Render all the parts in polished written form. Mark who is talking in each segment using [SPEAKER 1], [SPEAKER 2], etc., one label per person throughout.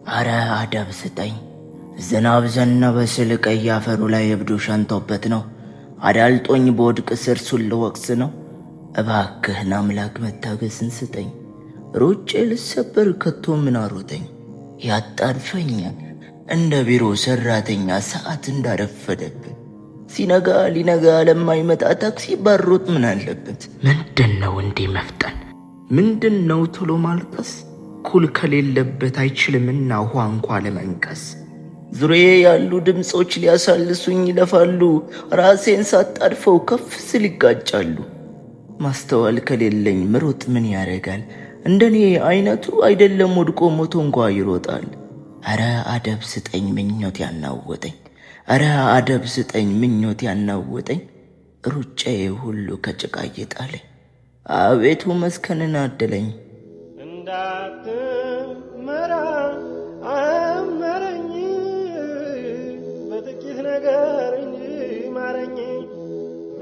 [SPEAKER 1] አረ አደብ ስጠኝ። ዝናብ ዘነበ ስል ቀይ አፈሩ ላይ እብዱ ሸንቶበት ነው። አዳልጦኝ በወድቅ ስር ሱን ልወቅስ ነው። እባክህን አምላክ መታገስን ስጠኝ። ሮጬ ልሰበር ከቶ ምን አሮጠኝ? ያጣድፈኛል እንደ ቢሮ ሰራተኛ ሰዓት እንዳረፈደብን። ሲነጋ ሊነጋ ለማይመጣ ታክሲ ባሮጥ ምን አለበት? ምንድነው እንዲህ መፍጠን? ምንድነው ቶሎ ማልቀስ? ኩል ከሌለበት አይችልምና ውሃ እንኳ ለመንቀስ። ዙሪያ ያሉ ድምጾች ሊያሳልሱኝ ይለፋሉ። ራሴን ሳጣድፈው ከፍ ስል ይጋጫሉ። ማስተዋል ከሌለኝ ምሮጥ ምን ያረጋል? እንደኔ አይነቱ አይደለም ወድቆ ሞቶ እንኳ ይሮጣል። አረ አደብ ስጠኝ ምኞት ያናወጠኝ። አረ አደብ ስጠኝ ምኞት ያናወጠኝ። ሩጫዬ ሁሉ ከጭቃ እየጣለኝ አቤቱ መስከንን አደለኝ።
[SPEAKER 2] እንዳትመራ አመረኝ በጥቂት ነገር እንጂ ማረኝ።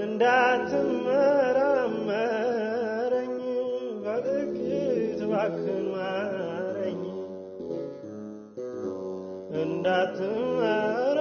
[SPEAKER 2] እንዳትመራ አመረኝ በጥቂት እባክህን ማረኝ። እንዳትመራ